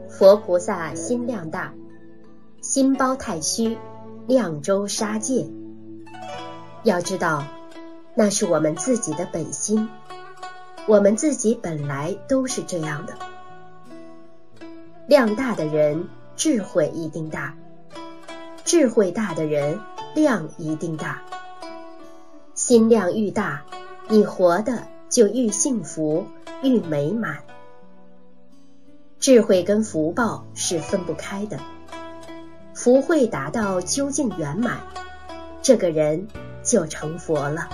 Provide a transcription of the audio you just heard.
佛菩萨心量大，心包太虚，量周杀戒。要知道，那是我们自己的本心，我们自己本来都是这样的。量大的人，智慧一定大；智慧大的人，量一定大。心量愈大，你活的就愈幸福，愈美满。智慧跟福报是分不开的，福慧达到究竟圆满，这个人就成佛了。